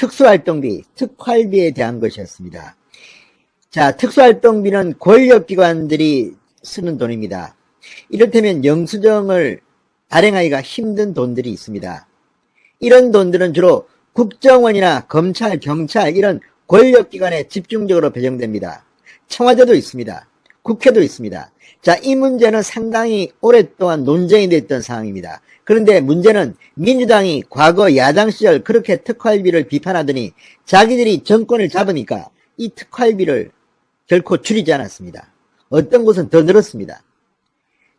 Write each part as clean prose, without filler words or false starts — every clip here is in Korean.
특수활동비, 특활비에 대한 것이었습니다. 자, 특수활동비는 권력기관들이 쓰는 돈입니다. 이를테면 영수증을 발행하기가 힘든 돈들이 있습니다. 이런 돈들은 주로 국정원이나 검찰, 경찰 이런 권력기관에 집중적으로 배정됩니다. 청와대도 있습니다. 국회도 있습니다. 자, 이 문제는 상당히 오랫동안 논쟁이 됐던 상황입니다. 그런데 문제는 민주당이 과거 야당 시절 그렇게 특활비를 비판하더니 자기들이 정권을 잡으니까 이 특활비를 결코 줄이지 않았습니다. 어떤 곳은 더 늘었습니다.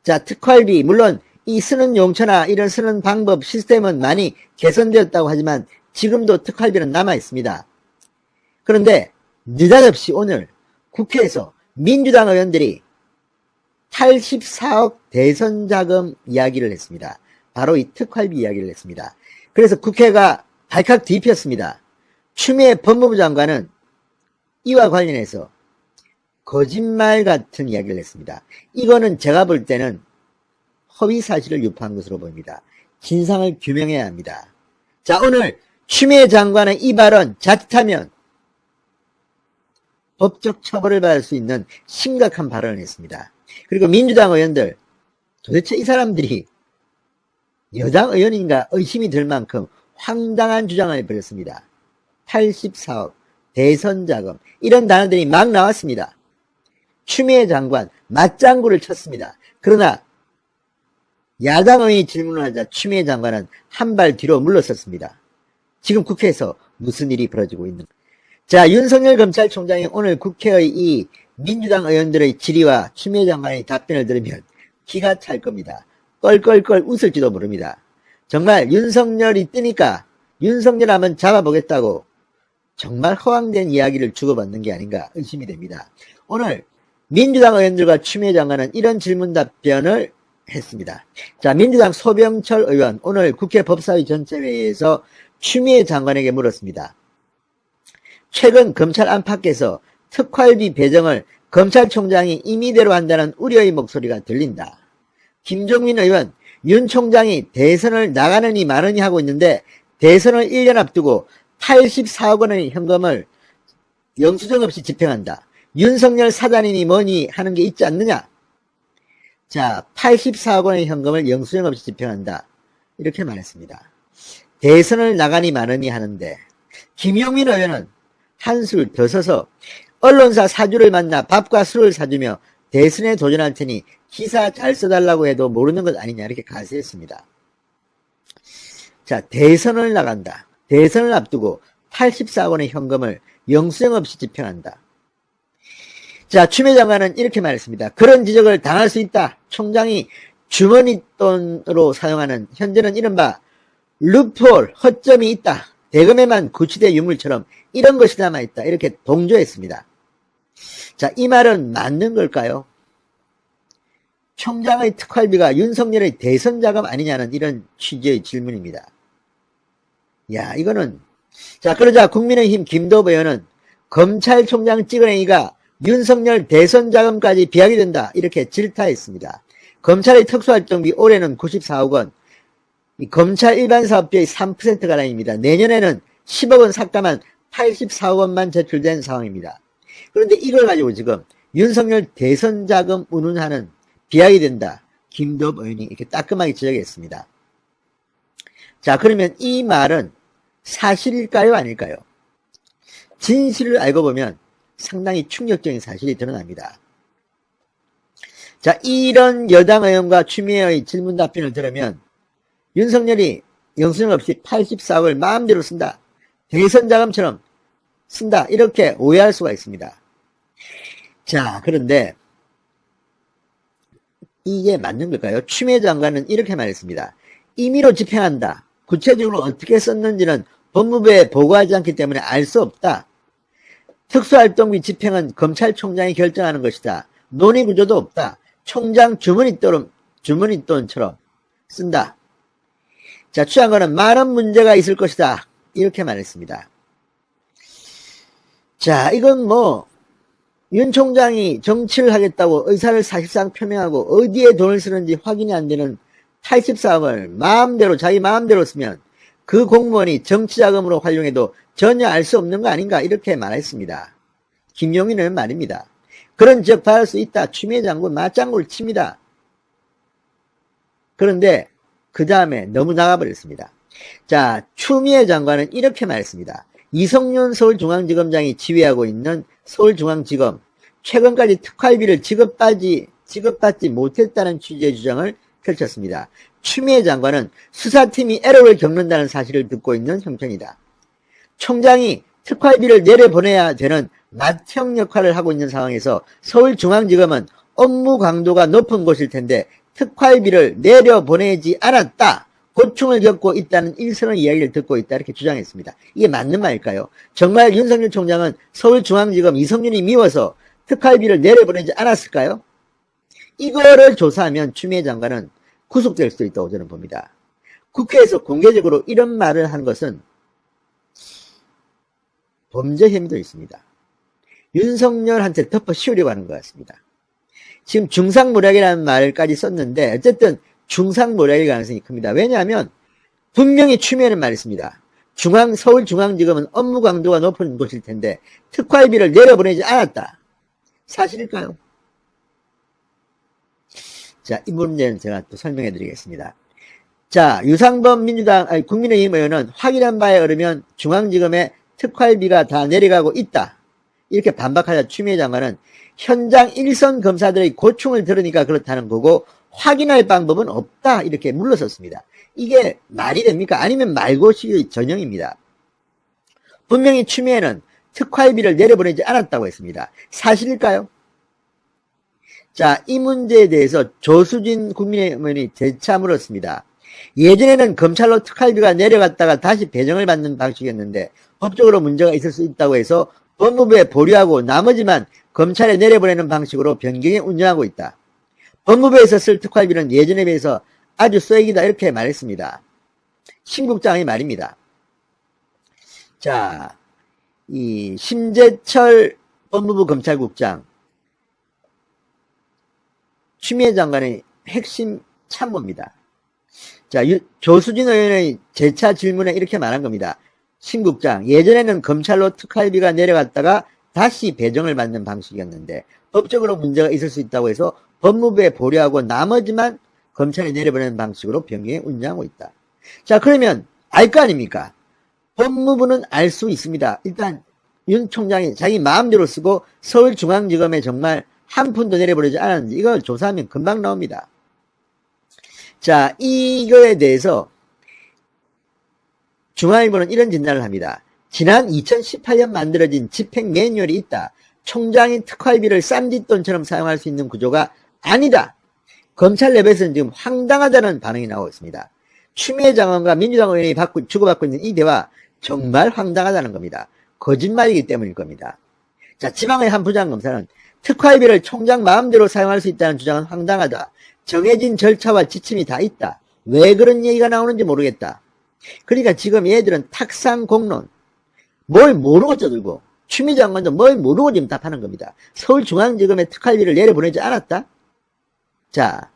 자, 특활비, 물론 이 쓰는 용처나 이런 쓰는 방법, 시스템은 많이 개선되었다고 하지만 지금도 특활비는 남아 있습니다. 그런데 느닷없이 오늘 국회에서 민주당 의원들이 84억 대선 자금 이야기를 했습니다. 바로 이 특활비 이야기를 했습니다. 그래서 국회가 발칵 뒤집혔습니다. 추미애 법무부 장관은 이와 관련해서 거짓말 같은 이야기를 했습니다. 이거는 제가 볼 때는 허위사실을 유포한 것으로 보입니다. 진상을 규명해야 합니다. 자, 오늘 추미애 장관의 이 발언 자칫하면 법적 처벌을 받을 수 있는 심각한 발언을 했습니다. 그리고 민주당 의원들, 도대체 이 사람들이 여당 의원인가 의심이 들 만큼 황당한 주장을 벌였습니다. 84억, 대선 자금, 이런 단어들이 막 나왔습니다. 추미애 장관 맞장구를 쳤습니다. 그러나 야당 의원이 질문을 하자 추미애 장관은 한 발 뒤로 물러섰습니다. 지금 국회에서 무슨 일이 벌어지고 있는 가 자, 윤석열 검찰총장이 오늘 국회의 이 민주당 의원들의 질의와 추미애 장관의 답변을 들으면 기가 찰 겁니다. 껄껄껄 웃을지도 모릅니다. 정말 윤석열이 뜨니까 윤석열 한번 잡아보겠다고 정말 허황된 이야기를 주고받는 게 아닌가 의심이 됩니다. 오늘 민주당 의원들과 추미애 장관은 이런 질문 답변을 했습니다. 자, 민주당 소병철 의원 오늘 국회 법사위 전체회의에서 추미애 장관에게 물었습니다. 최근 검찰 안팎에서 특활비 배정을 검찰총장이 임의대로 한다는 우려의 목소리가 들린다. 김종민 의원, 윤 총장이 대선을 나가느니 마느니 하고 있는데 대선을 1년 앞두고 84억 원의 현금을 영수증 없이 집행한다. 윤석열 사단이니 뭐니 하는 게 있지 않느냐. 자, 84억 원의 현금을 영수증 없이 집행한다. 이렇게 말했습니다. 대선을 나가니 마느니 하는데 김용민 의원은 한술 더 서서 언론사 사주를 만나 밥과 술을 사주며 대선에 도전할 테니 기사 잘 써달라고 해도 모르는 것 아니냐 이렇게 가세했습니다. 자, 대선을 나간다. 대선을 앞두고 84억 원의 현금을 영수증 없이 집행한다. 자, 추미애 장관은 이렇게 말했습니다. 그런 지적을 당할 수 있다. 총장이 주머니 돈으로 사용하는 현재는 이른바 루폴, 허점이 있다. 대검에만 구치대 유물처럼 이런 것이 남아있다. 이렇게 동조했습니다. 자, 이 말은 맞는 걸까요? 총장의 특활비가 윤석열의 대선 자금 아니냐는 이런 취지의 질문입니다. 야, 이거는. 자, 그러자 국민의힘 김도부 의원은 검찰총장 찍어내기가 윤석열 대선 자금까지 비하게 된다. 이렇게 질타했습니다. 검찰의 특수활동비 올해는 94억 원, 검찰 일반사업비의 3%가량입니다. 내년에는 10억 원 삭감한 84억 원만 제출된 상황입니다. 그런데 이걸 가지고 지금 윤석열 대선 자금 운운하는 비하게 된다. 김도부 의원이 이렇게 따끔하게 지적했습니다. 자, 그러면 이 말은 사실일까요? 아닐까요? 진실을 알고 보면 상당히 충격적인 사실이 드러납니다. 자, 이런 여당 의원과 추미애의 질문 답변을 들으면 윤석열이 영수증 없이 84억을 마음대로 쓴다. 대선 자금처럼 쓴다. 이렇게 오해할 수가 있습니다. 자, 그런데 이게 맞는 걸까요? 추미애 장관은 이렇게 말했습니다. 임의로 집행한다. 구체적으로 어떻게 썼는지는 법무부에 보고하지 않기 때문에 알 수 없다. 특수활동비 집행은 검찰총장이 결정하는 것이다. 논의구조도 없다. 총장 주머니돈처럼 쓴다. 자, 추장관은 많은 문제가 있을 것이다. 이렇게 말했습니다. 자, 이건 윤 총장이 정치를 하겠다고 의사를 사실상 표명하고 어디에 돈을 쓰는지 확인이 안 되는 84억을 자기 마음대로 쓰면 그 공무원이 정치자금으로 활용해도 전혀 알 수 없는 거 아닌가 이렇게 말했습니다. 김용인은 말입니다. 그런 지적 받을 수 있다. 추미애 장군 맞장구를 칩니다. 그런데 그 다음에 너무 나가버렸습니다. 자, 추미애 장관은 이렇게 말했습니다. 이성윤 서울중앙지검장이 지휘하고 있는 서울중앙지검 최근까지 특활비를 지급받지 못했다는 취지의 주장을 펼쳤습니다. 추미애 장관은 수사팀이 에러를 겪는다는 사실을 듣고 있는 형편이다. 총장이 특활비를 내려보내야 되는 맏형 역할을 하고 있는 상황에서 서울중앙지검은 업무 강도가 높은 곳일 텐데 특활비를 내려보내지 않았다. 고충을 겪고 있다는 일선의 이야기를 듣고 있다. 이렇게 주장했습니다. 이게 맞는 말일까요? 정말 윤석열 총장은 서울중앙지검 이성윤이 미워서 특활비를 내려보내지 않았을까요? 이거를 조사하면 추미애 장관은 구속될 수도 있다고 저는 봅니다. 국회에서 공개적으로 이런 말을 한 것은 범죄 혐의도 있습니다. 윤석열한테 덮어 씌우려고 하는 것 같습니다. 지금 중상모략이라는 말까지 썼는데 어쨌든 중상모략일 가능성이 큽니다. 왜냐하면 분명히 추미애는 말했습니다. 서울중앙지검은 업무 강도가 높은 곳일 텐데 특활비를 내려보내지 않았다. 사실일까요? 자, 이 문제는 제가 또 설명해 드리겠습니다. 자, 유상범 국민의힘 의원은 확인한 바에 의하면 중앙지검에 특활비가 다 내려가고 있다. 이렇게 반박하자 추미애 장관은 현장 일선 검사들의 고충을 들으니까 그렇다는 거고 확인할 방법은 없다. 이렇게 물러섰습니다. 이게 말이 됩니까? 아니면 말고식의 전형입니다. 분명히 추미애는 특활비를 내려보내지 않았다고 했습니다. 사실일까요? 자, 이 문제에 대해서 조수진 국민의힘 의원이 재차 물었습니다. 예전에는 검찰로 특활비가 내려갔다가 다시 배정을 받는 방식이었는데 법적으로 문제가 있을 수 있다고 해서 법무부에 보류하고 나머지만 검찰에 내려보내는 방식으로 변경해 운영하고 있다. 법무부에서 쓸 특활비는 예전에 비해서 아주 쐐기다 이렇게 말했습니다. 신 국장의 말입니다. 자, 이 심재철 법무부 검찰국장 추미애 장관의 핵심 참모입니다. 자, 조수진 의원의 재차 질문에 이렇게 말한 겁니다. 신 국장, 예전에는 검찰로 특활비가 내려갔다가 다시 배정을 받는 방식이었는데 법적으로 문제가 있을 수 있다고 해서 법무부에 보류하고 나머지만 검찰에 내려보내는 방식으로 변경해 운영하고 있다. 자, 그러면 알 거 아닙니까? 법무부는 알 수 있습니다. 일단 윤 총장이 자기 마음대로 쓰고 서울중앙지검에 정말 한 푼도 내려보내지 않았는지 이걸 조사하면 금방 나옵니다. 자, 이거에 대해서 중앙일보는 이런 진단을 합니다. 지난 2018년 만들어진 집행 매뉴얼이 있다. 총장이 특활비를 쌈짓돈처럼 사용할 수 있는 구조가 아니다. 검찰 내부에서는 지금 황당하다는 반응이 나오고 있습니다. 추미애 장관과 민주당 의원이 주고받고 있는 이 대화 정말 황당하다는 겁니다. 거짓말이기 때문일 겁니다. 자, 지방의 한 부장검사는 특활비를 총장 마음대로 사용할 수 있다는 주장은 황당하다. 정해진 절차와 지침이 다 있다. 왜 그런 얘기가 나오는지 모르겠다. 그러니까 지금 얘들은 탁상공론, 뭘 모르고 떠들고 추미애 장관도 뭘 모르고 지금 답하는 겁니다. 서울중앙지검에 특활비를 내려보내지 않았다? 자,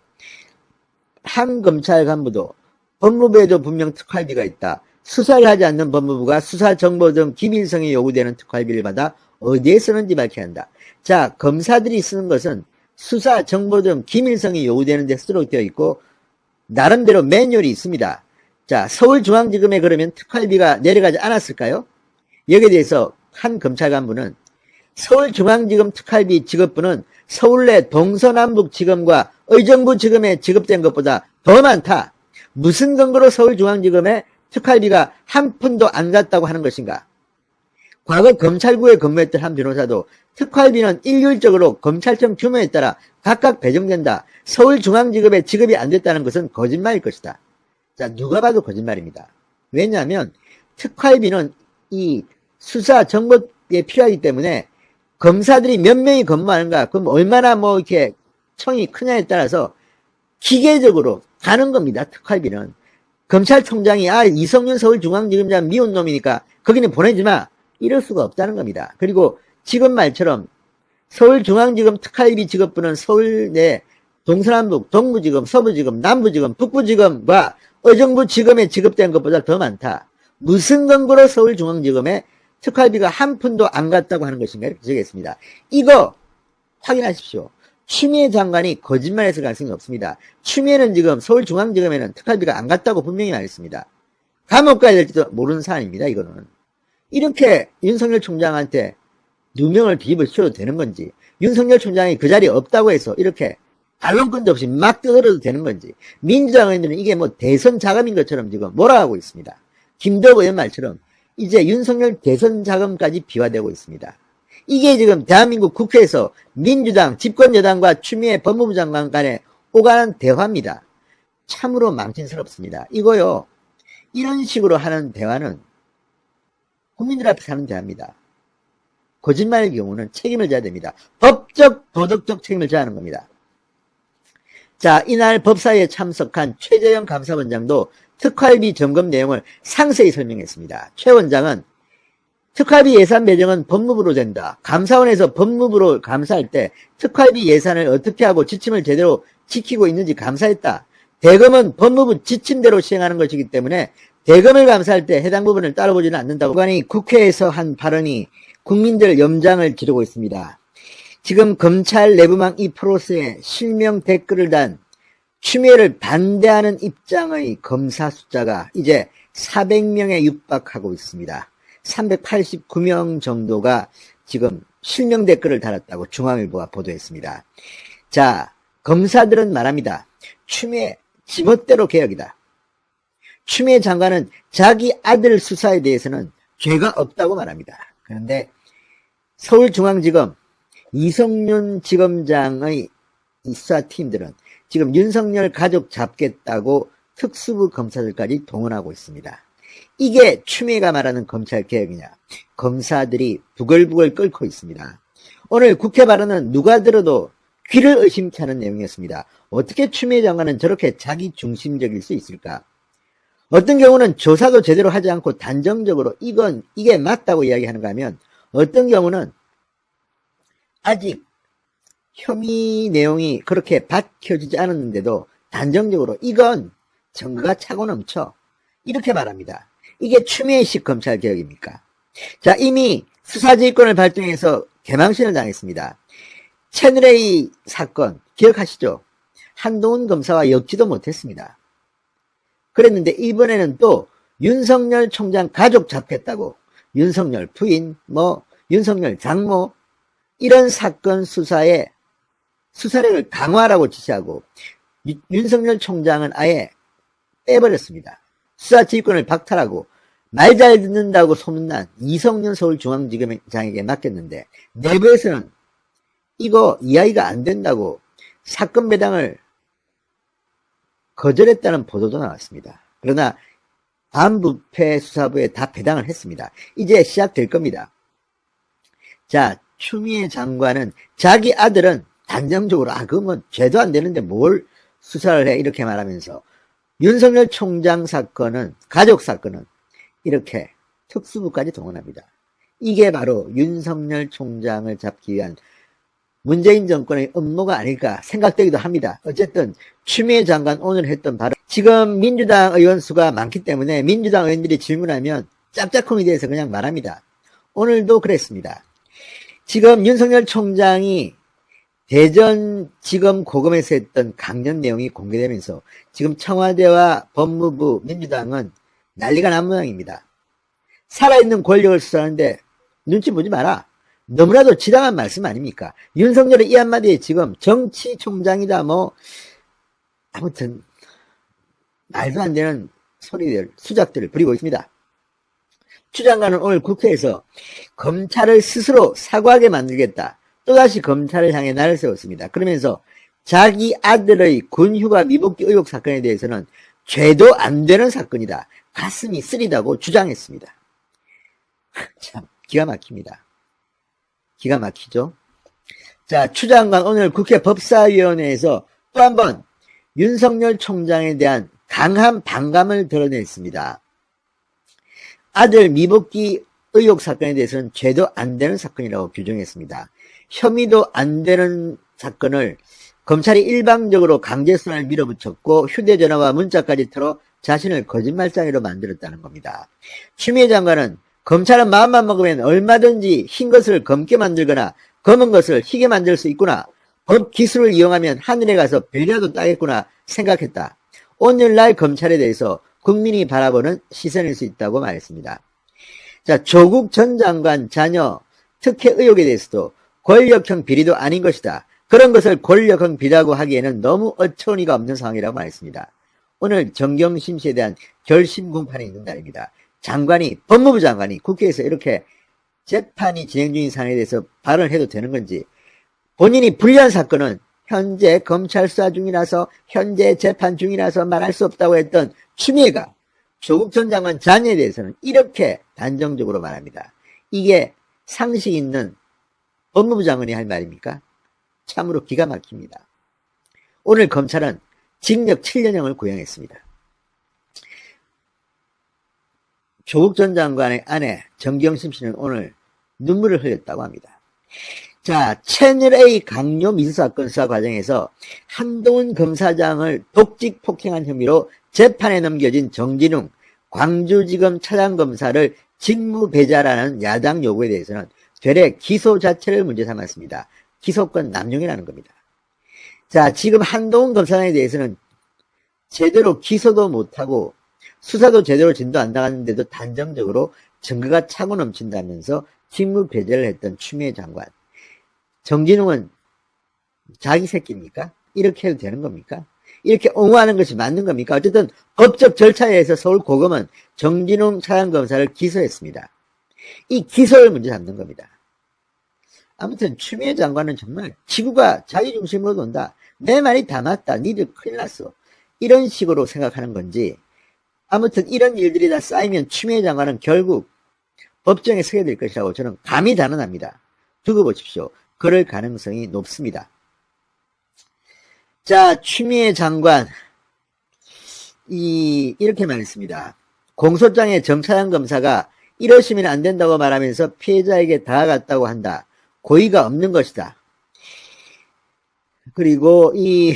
한 검찰 간부도 법무부에도 분명 특활비가 있다. 수사를 하지 않는 법무부가 수사 정보 등 기밀성이 요구되는 특활비를 받아 어디에 쓰는지 밝혀야 한다. 자, 검사들이 쓰는 것은 수사 정보 등 기밀성이 요구되는 데 쓰도록 되어 있고 나름대로 매뉴얼이 있습니다. 자, 서울중앙지검에 그러면 특활비가 내려가지 않았을까요? 여기에 대해서 한 검찰 간부는 서울중앙지검 특활비 지급분은 서울 내 동서남북지검과 의정부지검에 지급된 것보다 더 많다. 무슨 근거로 서울중앙지검에 특활비가 한 푼도 안 갔다고 하는 것인가? 과거 검찰국에 근무했던 한 변호사도 특활비는 일률적으로 검찰청 규모에 따라 각각 배정된다. 서울중앙지검에 지급이 안 됐다는 것은 거짓말일 것이다. 자, 누가 봐도 거짓말입니다. 왜냐하면 특활비는 이 수사 정보에 필요하기 때문에 검사들이 몇 명이 근무하는가, 그럼 얼마나 이렇게 청이 크냐에 따라서 기계적으로 가는 겁니다. 특활비는. 검찰총장이 이성윤 서울중앙지검장 미운 놈이니까 거기는 보내지 마. 이럴 수가 없다는 겁니다. 그리고 지금 말처럼 서울중앙지검 특활비 지급분은 서울 내 동서남북, 동부지검, 서부지검, 남부지검, 북부지검과 의정부지검에 지급된 것보다 더 많다. 무슨 근거로 서울중앙지검에 특활비가 한 푼도 안 갔다고 하는 것인가 이렇게 적겠습니다. 이거 확인하십시오. 추미애 장관이 거짓말했을 가능성이 없습니다. 추미애는 지금 서울중앙지검에는 특활비가 안 갔다고 분명히 말했습니다. 감옥 가야 될지도 모르는 사안입니다. 이거는. 이렇게 윤석열 총장한테 누명을 뒤집어 씌워도 되는 건지, 윤석열 총장이 그 자리에 없다고 해서 이렇게 반론권도 없이 막 떠들어도 되는 건지, 민주당 의원들은 이게 뭐 대선 자금인 것처럼 지금 몰아가고 있습니다. 김덕 의원 말처럼 이제 윤석열 대선 자금까지 비화되고 있습니다. 이게 지금 대한민국 국회에서 민주당 집권 여당과 추미애 법무부 장관 간에 오가는 대화입니다. 참으로 망신스럽습니다. 이거요, 이런 식으로 하는 대화는 국민들 앞에서 하는 대화입니다. 거짓말의 경우는 책임을 져야 됩니다. 법적, 도덕적 책임을 져야 하는 겁니다. 자, 이날 법사위에 참석한 최재형 감사원장도 특활비 점검 내용을 상세히 설명했습니다. 최 원장은 특활비 예산 배정은 법무부로 된다. 감사원에서 법무부로 감사할 때 특활비 예산을 어떻게 하고 지침을 제대로 지키고 있는지 감사했다. 대검은 법무부 지침대로 시행하는 것이기 때문에 대검을 감사할 때 해당 부분을 따라보지는 않는다고 장관이 국회에서 한 발언이 국민들 염장을 지르고 있습니다. 지금 검찰 내부망 이 프로스에 실명 댓글을 단 추미애를 반대하는 입장의 검사 숫자가 이제 400명에 육박하고 있습니다. 389명 정도가 지금 실명 댓글을 달았다고 중앙일보가 보도했습니다. 자, 검사들은 말합니다. 추미애 지멋대로 개혁이다. 추미애 장관은 자기 아들 수사에 대해서는 죄가 없다고 말합니다. 그런데 서울중앙지검 이성윤 지검장의 수사팀들은 지금 윤석열 가족 잡겠다고 특수부 검사들까지 동원하고 있습니다. 이게 추미애가 말하는 검찰개혁이냐? 검사들이 부글부글 끓고 있습니다. 오늘 국회 발언은 누가 들어도 귀를 의심케 하는 내용이었습니다. 어떻게 추미애 장관은 저렇게 자기 중심적일 수 있을까? 어떤 경우는 조사도 제대로 하지 않고 단정적으로 이게 맞다고 이야기하는가 하면, 어떤 경우는 아직 혐의 내용이 그렇게 밝혀지지 않았는데도 단정적으로 이건 증거가 차고 넘쳐, 이렇게 말합니다. 이게 추미애식 검찰개혁입니까? 자, 이미 수사지휘권을 발동해서 개망신을 당했습니다. 채널A 사건 기억하시죠? 한동훈 검사와 엮지도 못했습니다. 그랬는데 이번에는 또 윤석열 총장 가족 잡겠다고 윤석열 부인, 윤석열 장모, 이런 사건 수사에 수사력을 강화하라고 지시하고 윤석열 총장은 아예 빼버렸습니다. 수사지휘권을 박탈하고 말 잘 듣는다고 소문난 이성윤 서울중앙지검장에게 맡겼는데 내부에서는 이거 이야기가 안 된다고 사건 배당을 거절했다는 보도도 나왔습니다. 그러나 반부패 수사부에 다 배당을 했습니다. 이제 시작될 겁니다. 자, 추미애 장관은 자기 아들은 단정적으로 그건 죄도 안 되는데 뭘 수사를 해, 이렇게 말하면서 윤석열 총장 사건은, 가족 사건은 이렇게 특수부까지 동원합니다. 이게 바로 윤석열 총장을 잡기 위한 문재인 정권의 음모가 아닐까 생각되기도 합니다. 어쨌든 추미애 장관 오늘 했던 발언, 지금 민주당 의원 수가 많기 때문에 민주당 의원들이 질문하면 짭짤콩에 대해서 그냥 말합니다. 오늘도 그랬습니다. 지금 윤석열 총장이 대전지검 고검에서 했던 강연 내용이 공개되면서 지금 청와대와 법무부, 민주당은 난리가 난 모양입니다. 살아있는 권력을 수사하는데 눈치 보지 마라. 너무나도 지당한 말씀 아닙니까? 윤석열의 이 한마디에 지금 정치총장이다 아무튼 말도 안 되는 소리들, 수작들을 부리고 있습니다. 추 장관은 오늘 국회에서 검찰을 스스로 사과하게 만들겠다, 또다시 검찰을 향해 날을 세웠습니다. 그러면서 자기 아들의 군휴가 미복귀 의혹 사건에 대해서는 죄도 안 되는 사건이다, 가슴이 쓰리다고 주장했습니다. 참 기가 막힙니다. 기가 막히죠? 자, 추 장관 오늘 국회 법사위원회에서 또 한 번 윤석열 총장에 대한 강한 반감을 드러냈습니다. 아들 미복귀 의혹 사건에 대해서는 죄도 안 되는 사건이라고 규정했습니다. 혐의도 안 되는 사건을 검찰이 일방적으로 강제수사를 밀어붙였고 휴대전화와 문자까지 틀어 자신을 거짓말장애로 만들었다는 겁니다. 추미애 장관은 검찰은 마음만 먹으면 얼마든지 흰 것을 검게 만들거나 검은 것을 희게 만들 수 있구나. 법 기술을 이용하면 하늘에 가서 별이라도 따겠구나 생각했다. 오늘날 검찰에 대해서 국민이 바라보는 시선일 수 있다고 말했습니다. 자, 조국 전 장관 자녀 특혜 의혹에 대해서도 권력형 비리도 아닌 것이다. 그런 것을 권력형 비리라고 하기에는 너무 어처구니가 없는 상황이라고 말했습니다. 오늘 정경심 씨에 대한 결심 공판이 있는 날입니다. 법무부 장관이 국회에서 이렇게 재판이 진행 중인 사안에 대해서 발언을 해도 되는 건지, 본인이 불리한 사건은 현재 검찰 수사 중이라서 현재 재판 중이라서 말할 수 없다고 했던 추미애가 조국 전 장관 자녀에 대해서는 이렇게 단정적으로 말합니다. 이게 상식 있는 법무부 장관이 할 말입니까? 참으로 기가 막힙니다. 오늘 검찰은 징역 7년형을 구형했습니다. 조국 전 장관의 아내 정경심 씨는 오늘 눈물을 흘렸다고 합니다. 자, 채널A 강요 미수사건 수사 과정에서 한동훈 검사장을 독직 폭행한 혐의로 재판에 넘겨진 정진웅 광주지검 차장검사를 직무 배제하라는 야당 요구에 대해서는 되레 기소 자체를 문제 삼았습니다. 기소권 남용이라는 겁니다. 자, 지금 한동훈 검사장에 대해서는 제대로 기소도 못하고 수사도 제대로 진도 안 나갔는데도 단정적으로 증거가 차고 넘친다면서 직무 배제를 했던 추미애 장관. 정진웅은 자기 새끼입니까? 이렇게 해도 되는 겁니까? 이렇게 옹호하는 것이 맞는 겁니까? 어쨌든 법적 절차에 의해서 서울고검은 정진웅 차장검사를 기소했습니다. 이 기소를 문제 삼는 겁니다. 아무튼 추미애 장관은 정말 지구가 자기 중심으로 돈다. 내 말이 다 맞다. 니들 큰일 났어. 이런 식으로 생각하는 건지, 아무튼 이런 일들이 다 쌓이면 추미애 장관은 결국 법정에 서게 될 것이라고 저는 감히 단언합니다. 두고 보십시오. 그럴 가능성이 높습니다. 자, 추미애 장관 이렇게 말했습니다. 공소장에 정차장 검사가 이러시면 안 된다고 말하면서 피해자에게 다가갔다고 한다. 고의가 없는 것이다. 그리고 이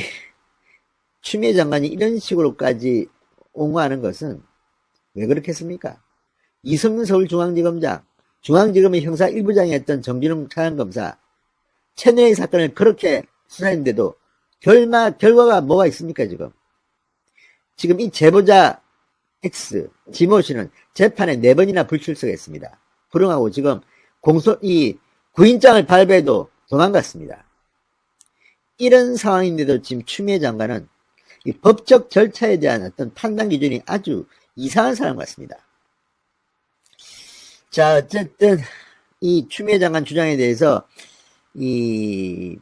추미애 장관이 이런 식으로까지 옹호하는 것은 왜 그렇겠습니까? 이성윤 서울중앙지검장, 중앙지검의 형사 1부장이었던 정진웅 차장검사, 채널A 사건을 그렇게 수사했는데도 결과가 뭐가 있습니까, 지금 이 제보자 X, 지모 씨는 재판에 4번이나 불출석했습니다. 불응하고 지금 구인장을 발부해도 도망갔습니다. 이런 상황인데도 지금 추미애 장관은 이 법적 절차에 대한 어떤 판단 기준이 아주 이상한 사람 같습니다. 자, 어쨌든 이 추미애 장관 주장에 대해서 이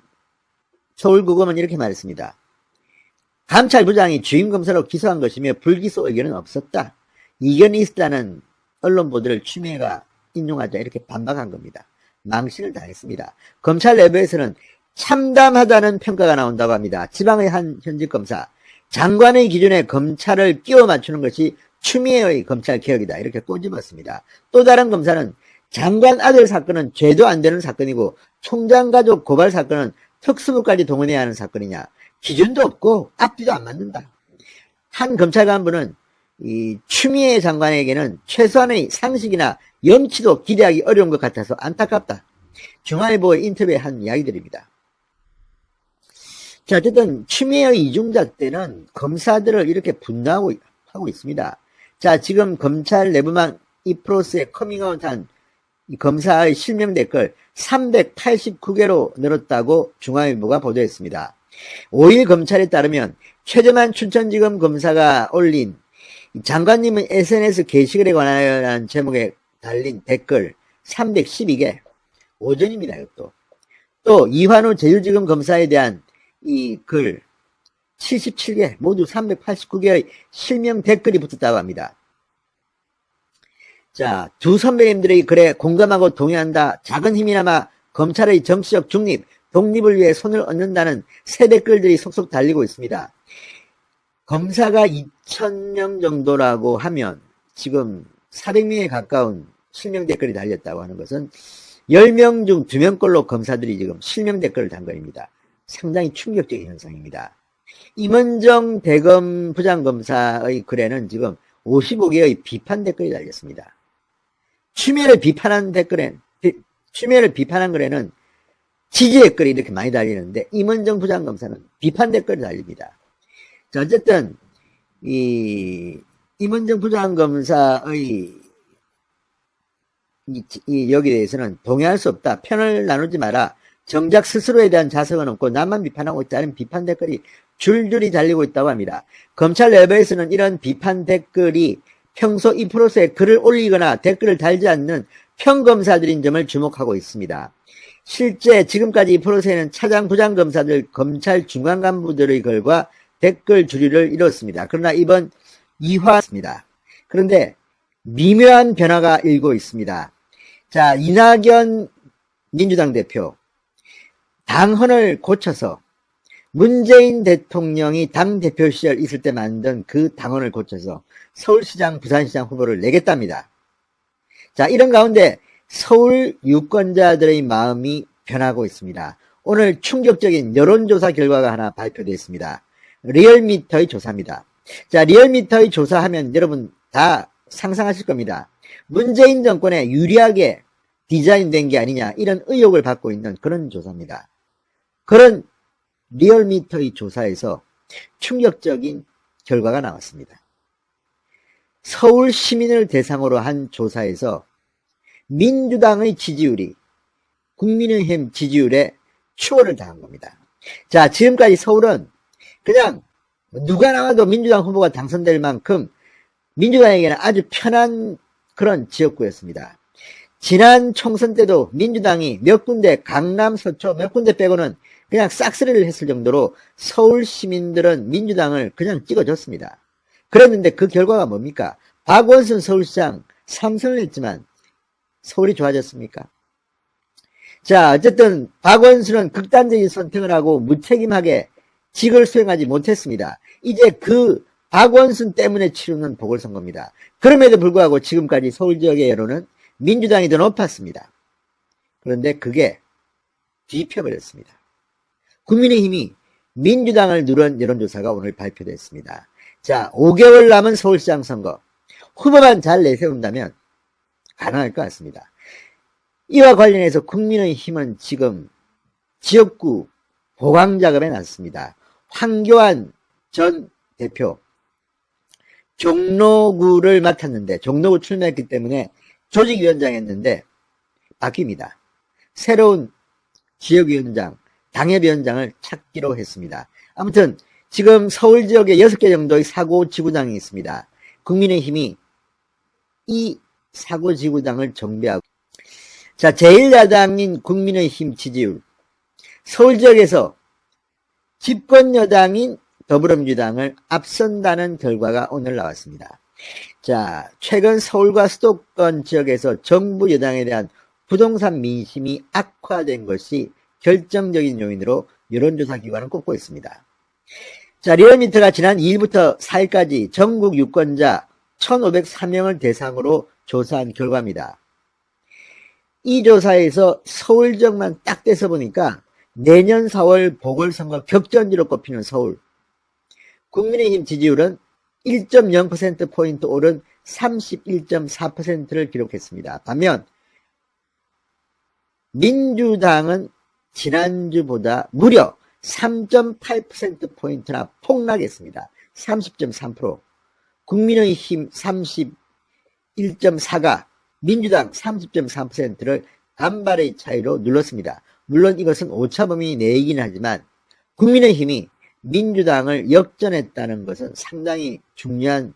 서울고검은 이렇게 말했습니다. 감찰부장이 주임검사로 기소한 것이며 불기소 의견은 없었다. 이견이 있었다는 언론 보도를 추미애가 인용하자 이렇게 반박한 겁니다. 망신을 당했습니다. 검찰 내부에서는 참담하다는 평가가 나온다고 합니다. 지방의 한 현직 검사, 장관의 기준에 검찰을 끼워 맞추는 것이 추미애의 검찰개혁이다. 이렇게 꼬집었습니다. 또 다른 검사는 장관 아들 사건은 죄도 안 되는 사건이고 총장 가족 고발 사건은 특수부까지 동원해야 하는 사건이냐. 기준도 없고 앞뒤도 안 맞는다. 한 검찰 간부는 이 추미애 장관에게는 최소한의 상식이나 염치도 기대하기 어려운 것 같아서 안타깝다. 중앙일보의 인터뷰에 한 이야기들입니다. 자, 어쨌든 추미애의 이중자 때는 검사들을 이렇게 분노하고 하고 있습니다. 자, 지금 검찰 내부망 이프로스에 커밍아웃한 이 검사의 실명 댓글 389개로 늘었다고 중앙일보가 보도했습니다. 5일 검찰에 따르면 최재만 춘천지검 검사가 올린 장관님의 SNS 게시글에 관하여라는 제목에 달린 댓글 312개, 오전입니다. 이것도. 또 이환우 제주지검 검사에 대한 이 글 77개, 모두 389개의 실명 댓글이 붙었다고 합니다. 자, 두 선배님들의 글에 공감하고 동의한다. 작은 힘이나마 검찰의 정치적 중립, 독립을 위해 손을 얹는다는 새 댓글들이 속속 달리고 있습니다. 검사가 2,000명 정도라고 하면 지금 400명에 가까운 실명 댓글이 달렸다고 하는 것은 10명 중 2명꼴로 검사들이 지금 실명 댓글을 단 것입니다. 상당히 충격적인 현상입니다. 임원정 대검 부장검사의 글에는 지금 55개의 비판 댓글이 달렸습니다. 추미애를 비판한 글에는 지지 댓글이 이렇게 많이 달리는데 임원정 부장검사는 비판 댓글이 달립니다. 자, 어쨌든 임원정 부장검사의 여기에 대해서는 동의할 수 없다. 편을 나누지 마라. 정작 스스로에 대한 자성은 없고 남만 비판하고 있다는 비판 댓글이 줄줄이 달리고 있다고 합니다. 검찰 내부에서는 이런 비판 댓글이 평소 이 프로세스에 글을 올리거나 댓글을 달지 않는 평검사들인 점을 주목하고 있습니다. 실제 지금까지 이 프로세스는 차장 부장검사들 검찰 중간 간부들의 글과 댓글 주류를 이뤘습니다. 그러나 이번 2화입니다. 그런데 미묘한 변화가 일고 있습니다. 자, 이낙연 민주당 대표 당헌을 고쳐서 문재인 대통령이 당대표 시절 있을 때 만든 그 당헌을 고쳐서 서울시장, 부산시장 후보를 내겠답니다. 자, 이런 가운데 서울 유권자들의 마음이 변하고 있습니다. 오늘 충격적인 여론조사 결과가 하나 발표됐습니다. 리얼미터의 조사입니다. 자, 리얼미터의 조사하면 여러분 다 상상하실 겁니다. 문재인 정권에 유리하게 디자인된 게 아니냐 이런 의혹을 받고 있는 그런 조사입니다. 그런 리얼미터의 조사에서 충격적인 결과가 나왔습니다. 서울 시민을 대상으로 한 조사에서 민주당의 지지율이 국민의힘 지지율에 추월을 당한 겁니다. 자, 지금까지 서울은 그냥 누가 나와도 민주당 후보가 당선될 만큼 민주당에게는 아주 편한 그런 지역구였습니다. 지난 총선 때도 민주당이 몇 군데, 강남, 서초 몇 군데 빼고는 그냥 싹쓸이를 했을 정도로 서울 시민들은 민주당을 그냥 찍어줬습니다. 그랬는데 그 결과가 뭡니까? 박원순 서울시장 3선을 했지만 서울이 좋아졌습니까? 자, 어쨌든 박원순은 극단적인 선택을 하고 무책임하게 직을 수행하지 못했습니다. 이제 그 박원순 때문에 치르는 보궐선거입니다. 그럼에도 불구하고 지금까지 서울 지역의 여론은 민주당이 더 높았습니다. 그런데 그게 뒤집혀버렸습니다. 국민의힘이 민주당을 누른 여론조사가 오늘 발표됐습니다. 자, 5개월 남은 서울시장 선거. 후보만 잘 내세운다면 가능할 것 같습니다. 이와 관련해서 국민의힘은 지금 지역구 보강작업에 나섰습니다. 황교안 전 대표 종로구를 맡았는데 종로구 출마했기 때문에 조직위원장 했는데 바뀝니다. 새로운 지역위원장, 당협위원장을 찾기로 했습니다. 아무튼 지금 서울 지역에 6개 정도의 사고지구장이 있습니다. 국민의힘이 이 사고지구장을 정비하고, 자, 제1야당인 국민의힘 지지율, 서울 지역에서 집권여당인 더불어민주당을 앞선다는 결과가 오늘 나왔습니다. 자, 최근 서울과 수도권 지역에서 정부 여당에 대한 부동산 민심이 악화된 것이 결정적인 요인으로 여론조사 기관은 꼽고 있습니다. 자, 리얼미터가 지난 2일부터 4일까지 전국 유권자 1,503명을 대상으로 조사한 결과입니다. 이 조사에서 서울 지역만 딱 떼서 보니까 내년 4월 보궐선거 격전지로 꼽히는 서울. 국민의힘 지지율은 1.0%포인트 오른 31.4%를 기록했습니다. 반면 민주당은 지난주보다 무려 3.8%포인트나 폭락했습니다. 30.3%. 국민의힘 31.4가 민주당 30.3%를 간발의 차이로 눌렀습니다. 물론 이것은 오차범위 내이긴 하지만 국민의힘이 민주당을 역전했다는 것은 상당히 중요한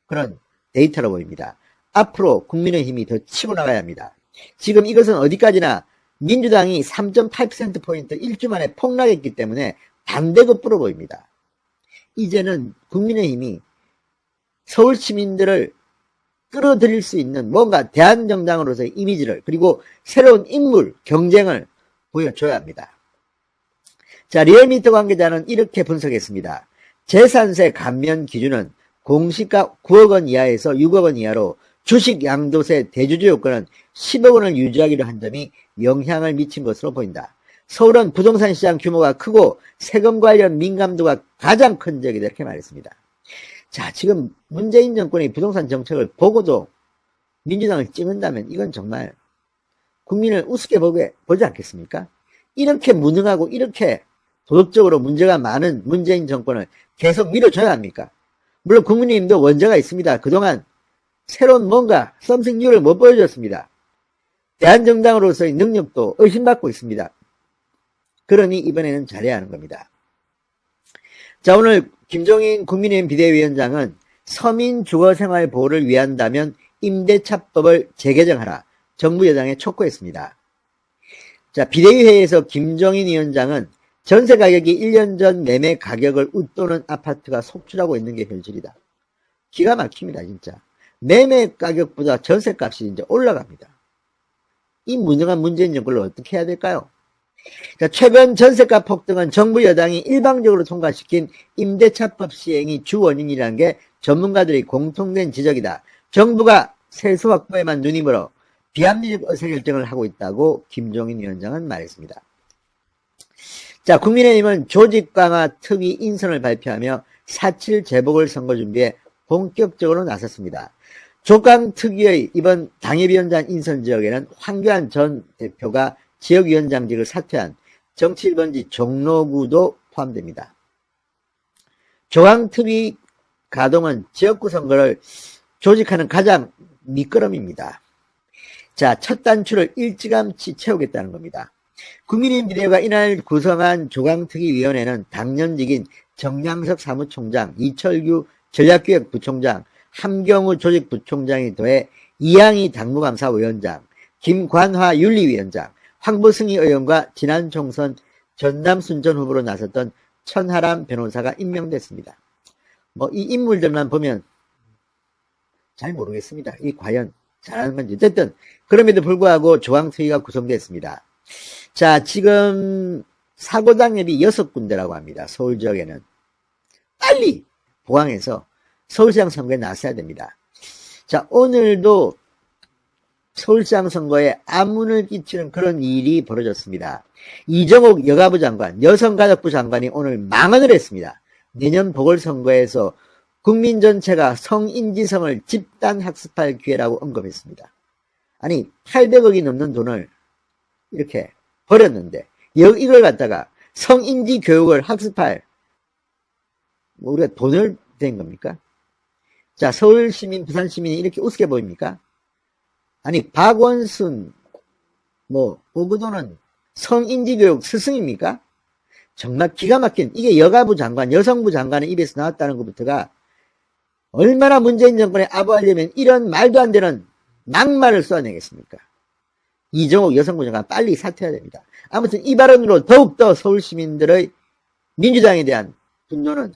그런 데이터로 보입니다. 앞으로 국민의힘이 더 치고 나가야 합니다. 지금 이것은 어디까지나 민주당이 3.8%포인트 일주 만에 폭락했기 때문에 반대급부로 보입니다. 이제는 국민의힘이 서울 시민들을 끌어들일 수 있는 뭔가 대한정당으로서의 이미지를, 그리고 새로운 인물, 경쟁을 보여줘야 합니다. 자, 리얼미터 관계자는 이렇게 분석했습니다. 재산세 감면 기준은 공시가 9억 원 이하에서 6억 원 이하로 주식 양도세 대주주 요건은 10억 원을 유지하기로 한 점이 영향을 미친 것으로 보인다. 서울은 부동산 시장 규모가 크고 세금 관련 민감도가 가장 큰 지역이다. 이렇게 말했습니다. 자, 지금 문재인 정권의 부동산 정책을 보고도 민주당을 찍는다면 이건 정말 국민을 우습게 보지 않겠습니까? 이렇게 무능하고 이렇게 도덕적으로 문제가 많은 문재인 정권을 계속 밀어줘야 합니까? 물론 국민의힘도 원죄가 있습니다. 그동안 새로운 뭔가 썸씽 뉴를 못 보여줬습니다. 대한정당으로서의 능력도 의심받고 있습니다. 그러니 이번에는 잘해야 하는 겁니다. 자, 오늘 김종인 국민의힘 비대위원장은 서민 주거생활 보호를 위한다면 임대차법을 재개정하라 정부 여당에 촉구했습니다. 자, 비대위회의에서 김종인 위원장은 전세 가격이 1년 전 매매 가격을 웃도는 아파트가 속출하고 있는 게 현실이다. 기가 막힙니다, 진짜. 매매 가격보다 전세값이 이제 올라갑니다. 이 무능한 문재인 정권을 어떻게 해야 될까요? 자, 최근 전세값 폭등은 정부 여당이 일방적으로 통과시킨 임대차법 시행이 주 원인이라는 게 전문가들의 공통된 지적이다. 정부가 세수 확보에만 눈이 멀어 비합리적 의사결정을 하고 있다고 김종인 위원장은 말했습니다. 자, 국민의힘은 조직 강화 특위 인선을 발표하며 4.7 재보궐선거 준비에 본격적으로 나섰습니다. 조강 특위의 이번 당협위원장 인선 지역에는 황교안 전 대표가 지역위원장직을 사퇴한 정치 1번지 종로구도 포함됩니다. 조강특위 가동은 지역구 선거를 조직하는 가장 밑거름입니다. 자, 첫 단추를 일찌감치 채우겠다는 겁니다. 국민의힘 비대위가 이날 구성한 조강특위위원회는 당년직인 정양석 사무총장, 이철규 전략기획부총장, 함경우 조직부총장이 더해 이양희 당무감사위원장, 김관화 윤리위원장, 황보승희 의원과 지난 총선 전남 순천 후보로 나섰던 천하람 변호사가 임명됐습니다. 이 인물들만 보면 잘 모르겠습니다. 이 과연 잘하는 건지. 어쨌든 그럼에도 불구하고 조강특위가 구성됐습니다. 자, 지금 사고당협이 6군데라고 합니다. 서울 지역에는. 빨리 보강해서 서울시장 선거에 나서야 됩니다. 자, 오늘도 서울시장 선거에 암운을 끼치는 그런 일이 벌어졌습니다. 이정옥 여가부 장관, 여성가족부 장관이 오늘 망언을 했습니다. 내년 보궐선거에서 국민 전체가 성인지성을 집단 학습할 기회라고 언급했습니다. 아니, 800억이 넘는 돈을 이렇게 버렸는데 이걸 갖다가 성인지 교육을 학습할 우리가 돈을 댄 겁니까? 자, 서울시민, 부산시민이 이렇게 우습게 보입니까? 아니, 박원순, 오그도는 성인지교육 스승입니까? 정말 기가 막힌, 이게 여가부 장관, 여성부 장관의 입에서 나왔다는 것부터가 얼마나 문재인 정권에 아부하려면 이런 말도 안 되는 막말을 쏘아내겠습니까? 이정옥 여성부 장관 빨리 사퇴해야 됩니다. 아무튼 이 발언으로 더욱더 서울 시민들의 민주당에 대한 분노는